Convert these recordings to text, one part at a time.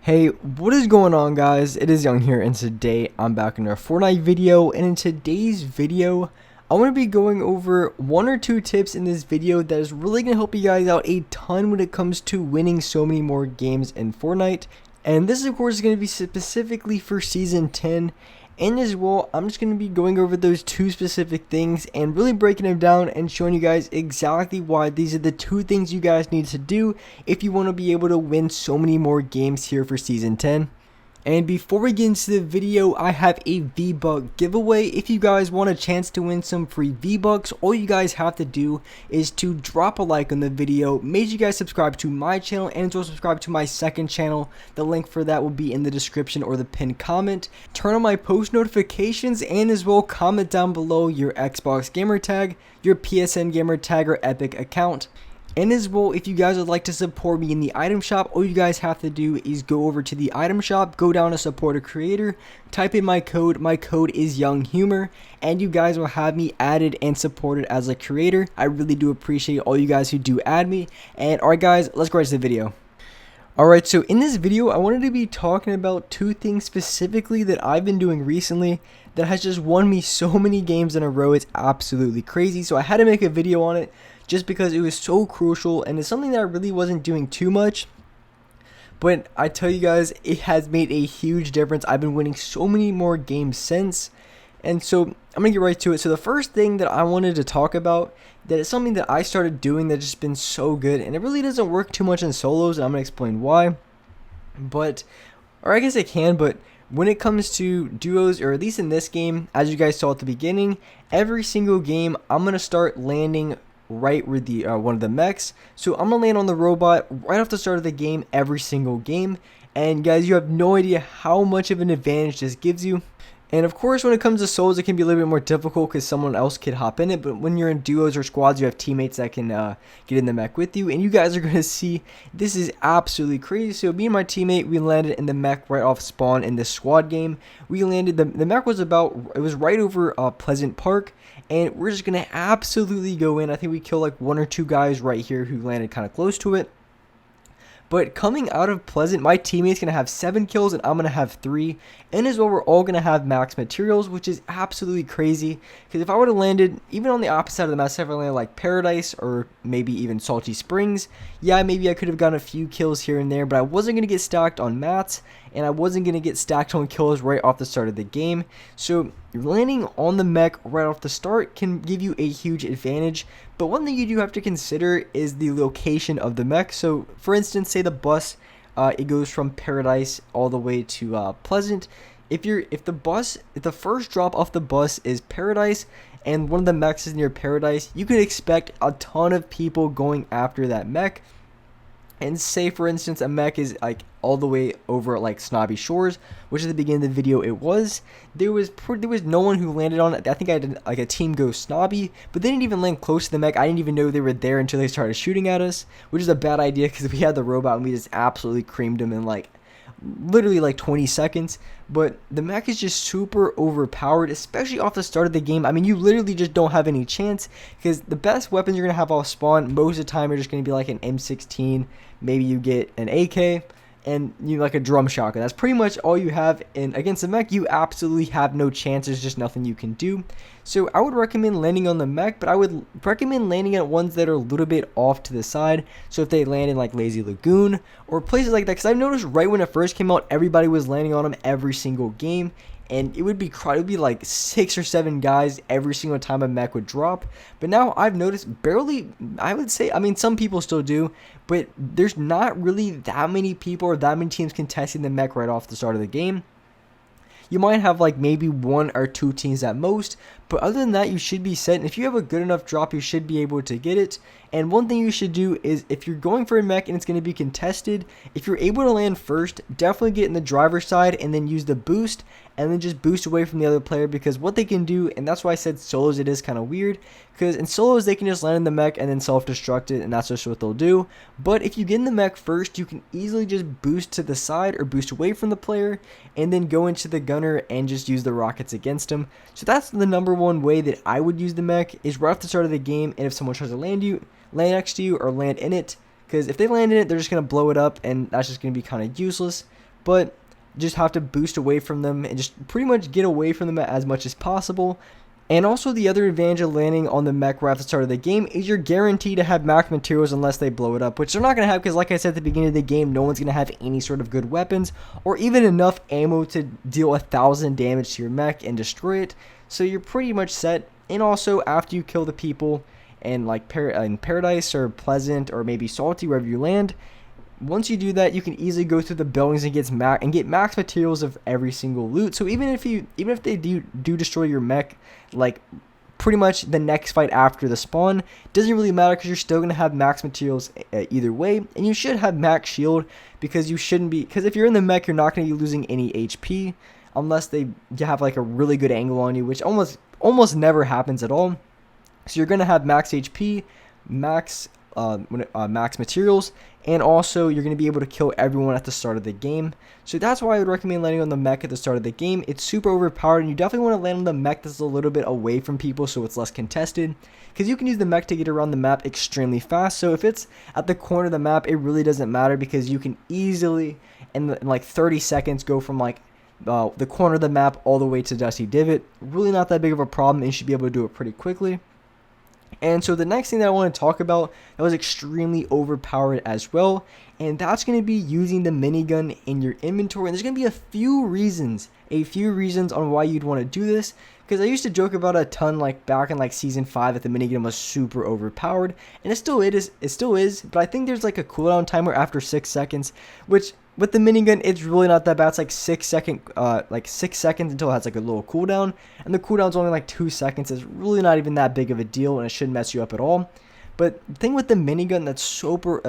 Hey, what is going on, guys? It is Young here, and today I'm back in a Fortnite video. And in today's video, I want to be going over one or two tips in this video that is really going to help you guys out a ton when it comes to winning so many more games in Fortnite. And this, of course, is going to be specifically for Season 10. And as well, I'm just going to be going over those two specific things and really breaking them down and showing you guys exactly why these are the two things you guys need to do if you want to be able to win so many more games here for Season 10. And before we get into the video, I have a V-Buck giveaway. If you guys want a chance to win some free V-Bucks, all you guys have to do is to drop a like on the video. Make sure you guys subscribe to my channel and to subscribe to my second channel. The link for that will be in the description or the pinned comment. Turn on my post notifications and as well comment down below your Xbox gamer tag, your PSN gamer tag, or Epic account. And as well, if you guys would like to support me in the item shop, all you guys have to do is go over to the item shop, go down to support a creator, type in my code is YoungHumor, and you guys will have me added and supported as a creator. I really do appreciate all you guys who do add me. And alright guys, let's go right to the video. Alright, so in this video, I wanted to be talking about two things specifically that I've been doing recently that has just won me so many games in a row. It's absolutely crazy, so I had to make a video on it just because it was so crucial, and it's something that I really wasn't doing too much, but I tell you guys, it has made a huge difference. I've been winning so many more games since, and so I'm gonna get right to it. So the first thing that I wanted to talk about, that is something that I started doing that's just been so good, and it really doesn't work too much in solos, and I'm gonna explain why, or I guess it can, but when it comes to duos, or at least in this game, as you guys saw at the beginning, every single game I'm gonna start landing right where the one of the mechs. So I'm gonna land on the robot right off the start of the game every single game, and guys, you have no idea how much of an advantage this gives you. And of course, when it comes to solos, it can be a little bit more difficult because someone else could hop in it. But when you're in duos or squads, you have teammates that can get in the mech with you. And you guys are going to see this is absolutely crazy. So me and my teammate, we landed in the mech right off spawn in this squad game. We landed, the mech was it was right over Pleasant Park. And we're just going to absolutely go in. I think we killed like one or two guys right here who landed kind of close to it. But coming out of Pleasant, my teammate's going to have 7 kills and I'm going to have 3. And as well, we're all going to have max materials, which is absolutely crazy. Because if I would have landed, even on the opposite side of the map, if I landed like Paradise or maybe even Salty Springs, yeah, maybe I could have gotten a few kills here and there, but I wasn't going to get stacked on mats, and I wasn't going to get stacked on kills right off the start of the game. So landing on the mech right off the start can give you a huge advantage. But one thing you do have to consider is the location of the mech. So for instance, say the bus, it goes from Paradise all the way to Pleasant. If the first drop off the bus is Paradise and one of the mechs is near Paradise, you could expect a ton of people going after that mech. And say for instance a mech is like all the way over at like Snobby Shores, which at the beginning of the video it was, there was no one who landed on it. I think I had like a team go Snobby, but they didn't even land close to the mech. I didn't even know they were there until they started shooting at us, which is a bad idea because we had the robot and we just absolutely creamed them in like literally like 20 seconds. But the mech is just super overpowered, especially off the start of the game. I mean, you literally just don't have any chance because the best weapons you're gonna have off spawn most of the time are just gonna be like an M16, maybe you get an AK, and you like a drum shotgun. That's pretty much all you have. And against the mech, you absolutely have no chance. There's just nothing you can do. So I would recommend landing on the mech, but I would recommend landing at ones that are a little bit off to the side. So if they land in like Lazy Lagoon or places like that, because I've noticed right when it first came out, everybody was landing on them every single game. And it would be like 6 or 7 guys every single time a mech would drop. But now I've noticed barely, I would say, I mean, some people still do, but there's not really that many people or that many teams contesting the mech right off the start of the game. You might have like maybe 1 or 2 teams at most, but other than that, you should be set. And if you have a good enough drop, you should be able to get it. And one thing you should do is if you're going for a mech and it's going to be contested, if you're able to land first, definitely get in the driver's side and then use the boost and then just boost away from the other player, because what they can do, and that's why I said solos, it is kind of weird, because in solos they can just land in the mech and then self-destruct it, and that's just what they'll do. But if you get in the mech first, you can easily just boost to the side or boost away from the player and then go into the gunner and just use the rockets against them. So that's the number one way that I would use the mech, is right off the start of the game. And if someone tries to land next to you or land in it, because if they land in it, they're just going to blow it up, and that's just going to be kind of useless. But just have to boost away from them and just pretty much get away from them as much as possible. And also the other advantage of landing on the mech right at the start of the game is you're guaranteed to have max materials unless they blow it up, which they're not going to have because, like I said at the beginning of the game, no one's going to have any sort of good weapons or even enough ammo to deal 1,000 damage to your mech and destroy it. So you're pretty much set. And also after you kill the people in like in Paradise or Pleasant or maybe Salty, wherever you land, once you do that, you can easily go through the buildings and get max materials of every single loot. So even if they do destroy your mech, like pretty much the next fight after the spawn, doesn't really matter because you're still gonna have max materials either way, and you should have max shield because you shouldn't be. Because if you're in the mech, you're not gonna be losing any HP unless you have like a really good angle on you, which almost never happens at all. So you're gonna have max HP, max materials, and also you're going to be able to kill everyone at the start of the game. So that's why I would recommend landing on the mech at the start of the game. It's super overpowered, and you definitely want to land on the mech that's a little bit away from people so it's less contested, because you can use the mech to get around the map extremely fast. So if it's at the corner of the map, it really doesn't matter because you can easily in like 30 seconds go from like the corner of the map all the way to Dusty Divot. Really not that big of a problem, and you should be able to do it pretty quickly. And so the next thing that I want to talk about that was extremely overpowered as well, and that's going to be using the minigun in your inventory. And there's going to be a few reasons on why you'd want to do this, because I used to joke about it a ton like back in like season 5 that the minigun was super overpowered, and it still is, but I think there's like a cooldown timer after 6 seconds, which with the minigun, it's really not that bad. It's like 6 seconds until it has like a little cooldown, and the cooldown's only like 2 seconds. It's really not even that big of a deal, and it shouldn't mess you up at all. But the thing with the minigun that's super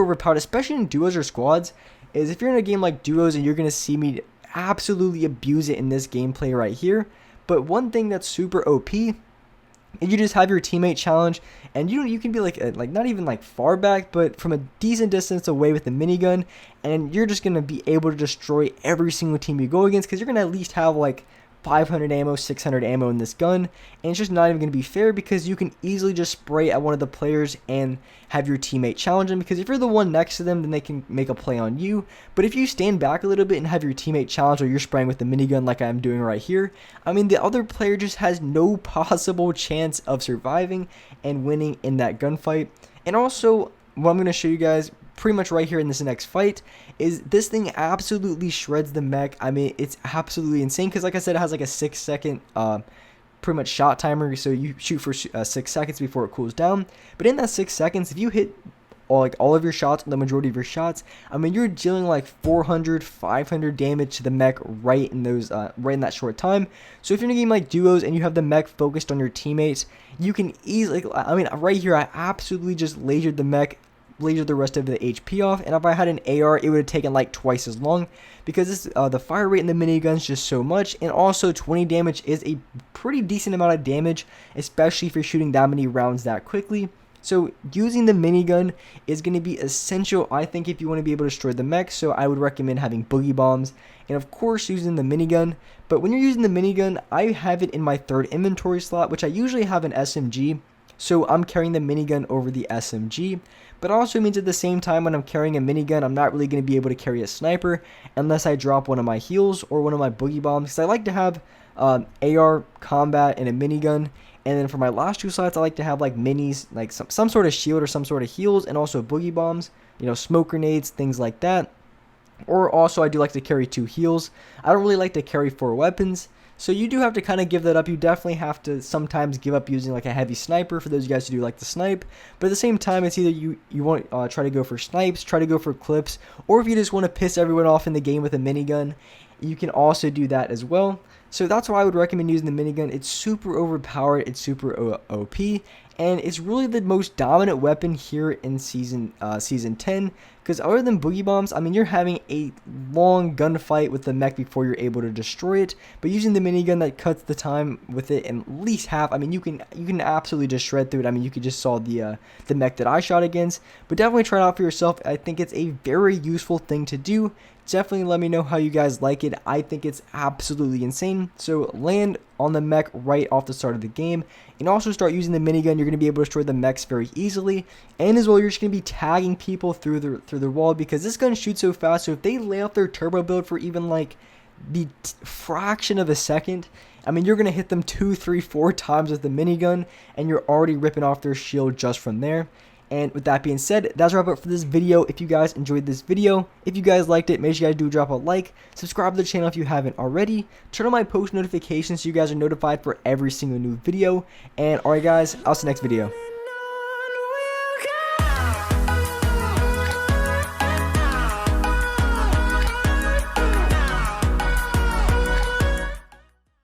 overpowered, especially in duos or squads, is if you're in a game like duos and you're gonna see me absolutely abuse it in this gameplay right here. But one thing that's super OP, and you just have your teammate challenge, and you can be like not even like far back, but from a decent distance away with the minigun, and you're just gonna be able to destroy every single team you go against, because you're gonna at least have like 500 ammo, 600 ammo in this gun, and it's just not even going to be fair because you can easily just spray at one of the players and have your teammate challenge them, because if you're the one next to them, then they can make a play on you. But if you stand back a little bit and have your teammate challenge, or you're spraying with the minigun like I'm doing right here, I mean, the other player just has no possible chance of surviving and winning in that gunfight. And also, what I'm going to show you guys pretty much right here in this next fight is this thing absolutely shreds the mech. I mean, it's absolutely insane because, like I said, it has like a 6 second pretty much shot timer, so you shoot for 6 seconds before it cools down. But in that 6 seconds, if you hit all of your shots, the majority of your shots, I mean, you're dealing like 400, 500 damage to the mech right in that short time. So if you're in a game like duos and you have the mech focused on your teammates, you can easily, I mean, right here I absolutely just lasered the mech, lasered the rest of the HP off, and if I had an AR, it would have taken like twice as long, because the fire rate in the minigun is just so much, and also 20 damage is a pretty decent amount of damage, especially if you're shooting that many rounds that quickly. So using the minigun is going to be essential, I think, if you want to be able to destroy the mech. So I would recommend having boogie bombs, and of course using the minigun. But when you're using the minigun, I have it in my third inventory slot, which I usually have an SMG. So I'm carrying the minigun over the SMG. But it also means at the same time, when I'm carrying a minigun, I'm not really going to be able to carry a sniper unless I drop one of my heals or one of my boogie bombs, because I like to have AR, combat, and a minigun. And then for my last two slots, I like to have like minis, like some sort of shield or some sort of heals, and also boogie bombs, you know, smoke grenades, things like that. Or also I do like to carry 2 heals. I don't really like to carry 4 weapons. So you do have to kind of give that up. You definitely have to sometimes give up using like a heavy sniper for those of you guys who do like to snipe. But at the same time, it's either you want to try to go for snipes, try to go for clips, or if you just want to piss everyone off in the game with a minigun, you can also do that as well. So that's why I would recommend using the minigun. It's super overpowered, it's super OP, and it's really the most dominant weapon here in season 10. Because other than boogie bombs, I mean, you're having a long gunfight with the mech before you're able to destroy it. But using the minigun, that cuts the time with it in at least half. I mean, you can absolutely just shred through it. I mean, you could just saw the mech that I shot against. But definitely try it out for yourself. I think it's a very useful thing to do Definitely let me know how you guys like it. I think it's absolutely insane. So land on the mech right off the start of the game, and also start using the minigun. You're going to be able to destroy the mechs very easily, and as well you're just going to be tagging people through the wall, because this gun shoots so fast. So if they lay off their turbo build for even like the fraction of a second, I mean, you're going to hit them 2, 3, 4 times with the minigun, and you're already ripping off their shield just from there. And with that being said, that's a wrap up for this video. If you guys enjoyed this video, if you guys liked it, make sure you guys do drop a like, subscribe to the channel if you haven't already, turn on my post notifications so you guys are notified for every single new video. And alright guys, I'll see you next video.